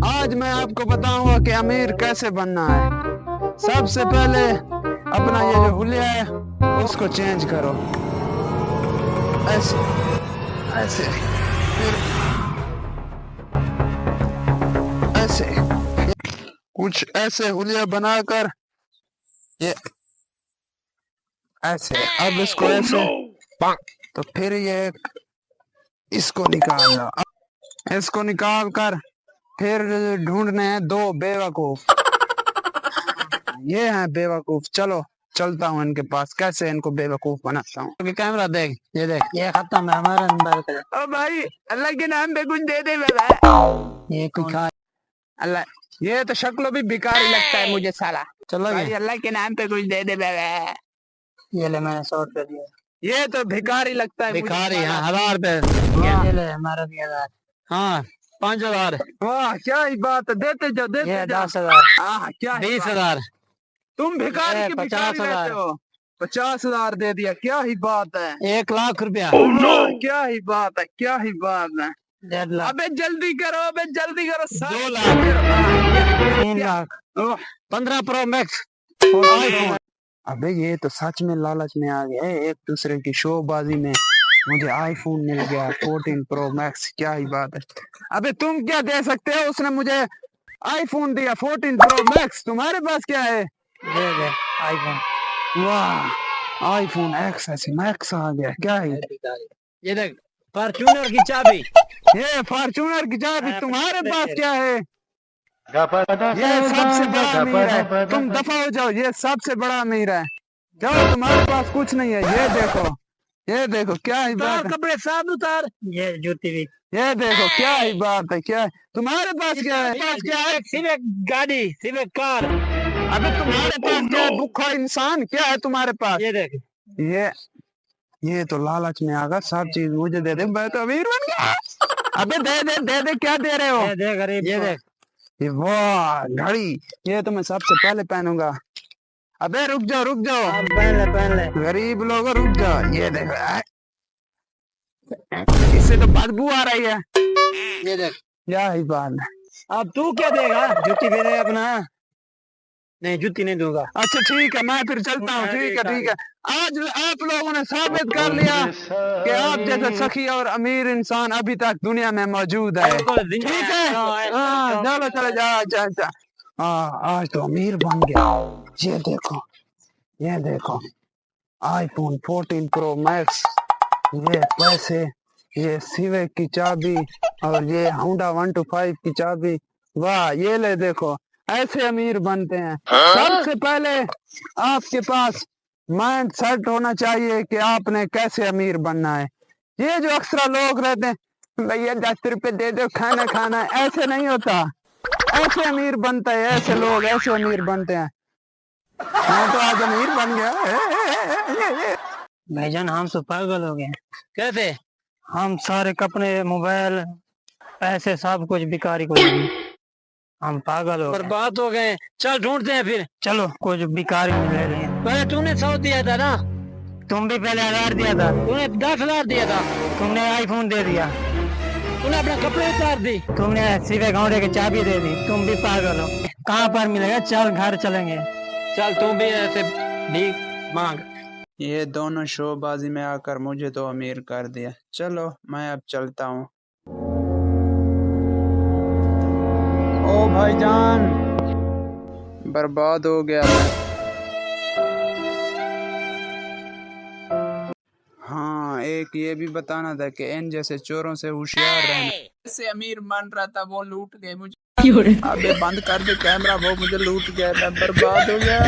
आज मैं आपको बताऊंगा कि अमीर कैसे बनना है। सबसे पहले अपना ये जो हुलिया है उसको चेंज करो, ऐसे ऐसे, फिर ऐसे, कुछ ऐसे हुलिया बनाकर ये ऐसे। अब इसको ऐसे तो फिर ये इसको निकाल लो। इसको निकाल कर फिर ढूंढने हैं दो बेवकूफ। ये हैं बेवकूफ, चलो चलता हूँ इनके पास, कैसे इनको बेवकूफ बनाता हूँ। कैमरा देख, ये देख, ये खत्म है हमारा नंबर। ओ भाई अल्लाह के नाम पे कुछ दे दे बाबा। ये भिखारी, अल्लाह, ये तो शक्लो भी भिखारी लगता है मुझे साला। चलो भाई अल्लाह के नाम पे कुछ दे दे बाबा। ये ले मैंने 100 रुपया दिया। ये तो भिखारी लगता है, भिखारी। हाँ 1000 रुपए। ये ले हमारा भी 1000। हाँ 5000। वाह क्या ही बात है, देते जाओ देते जाओ। 10,000। हाँ क्या 20,000। तुम भिखारी के भिखारी रहते हो। 50,000 दे दिया, क्या ही बात है। 1,00,000 रुपया। क्या ही बात है, क्या ही बात है। 1.5 लाख। अबे जल्दी करो, अबे जल्दी करो। 2 लाख। 3 लाख। 15 pro max. अबे ये तो सच में लालच में आ गया है, एक दूसरे की शोबाजी में मुझे आईफोन मिल गया 14 प्रो मैक्स, क्या ही बात है। अबे तुम क्या दे सकते हो, उसने मुझे आईफोन दिया 14 प्रो मैक्स, तुम्हारे पास क्या है? दे आईफोन। वाह आईफोन एक्स ऐसे मैक्स आ गया, क्या है ये देख, फॉर्च्यूनर की चाबी। ये फॉर्च्यूनर की चाबी, तुम्हारे पास क्या है? ये सबसे बड़ा अमीर है, तुम दफा हो जाओ, ये सबसे बड़ा अमीर है। जाओ, तुम्हारे पास कुछ नहीं है। ये देखो, ये देखो क्या ही बात है। कपड़े साफ उतार, ये जूती भी। ये देखो क्या ही बात है, क्या है तुम्हारे पास क्या है? पास क्या है? सिर्फ गाड़ी, सिर्फ कार। अबे तुम्हारे पास क्या है? भूखा इंसान, क्या है तुम्हारे पास? ये देख, ये तो लालच में आगा, सब चीज मुझे दे दे, मैं तो अमीर बन गया। अबे दे दे दे दे, क्या दे रहे हो? दे गरीब। ये देख, ये वाह घड़ी, ये तो मैं सबसे पहले पहनूंगा। अबे रुक जाओ रुक जाओ, पहन ले गरीब लोग, रुक जाओ। ये देखो, इससे तो बदबू आ रही है। ये देख, क्या ही बात है। अब तू क्या देगा? जूती दे दे अपना। नहीं जूती नहीं दूंगा। अच्छा ठीक है, मैं फिर चलता हूँ। ठीक है ठीक है, आज आप लोगों ने साबित कर लिया कि आप जैसा सखी और अमीर इंसान अभी तक दुनिया में मौजूद है। ठीक है, हाँ चलो चलो जाओ। अच्छा हाँ आज तो अमीर बन गया। ये देखो, ये देखो आईफोन 14 प्रो मैक्स, ये पैसे, ये सिविक की चाबी और ये होंडा 125 की चाबी। वाह ये ले देखो, ऐसे अमीर बनते हैं। सबसे पहले आपके पास माइंड सेट होना चाहिए कि आपने कैसे अमीर बनना है। ये जो अक्सर लोग रहते हैं, भैया 10 रुपए दे दो खाना खाना है, ऐसे नहीं होता। ऐसे अमीर बनता है, ऐसे लोग ऐसे अमीर बनते हैं। मैं तो आज अमीर बन गया। भाईजान हम तो पागल हो गए। कैसे? हम सारे कपड़े, मोबाइल, पैसे सब कुछ भिखारी को, हम पागल हो गए, बर्बाद हो गए। चल ढूंढते हैं फिर। चलो कुछ भिखारी मिले रहे। पहले तूने 100 दिया था ना? तुम भी पहले 1000 दिया था। तूने 10,000 दिया था। तुमने आईफोन दे दिया। तूने अपने कपड़े उतार दी। तुमने सीधे घोड़े की चाबी दे दी। तुम भी पागल हो। कहाँ पर मिलेगा? चल घर चलेंगे। चल तुम भी ऐसे भीख मांग। ये दोनों शोबाजी में आकर मुझे तो अमीर कर दिया। चलो मैं अब चलता हूँ। ओ भाईजान, बर्बाद हो गया मैं। हाँ एक ये भी बताना था कि इन जैसे चोरों से होशियार रहना। ऐसे अमीर बन रहा था, वो लूट गए मुझे। अबे बंद कर दे कैमरा, वो मुझे लूट गया, मैं बर्बाद हो गया।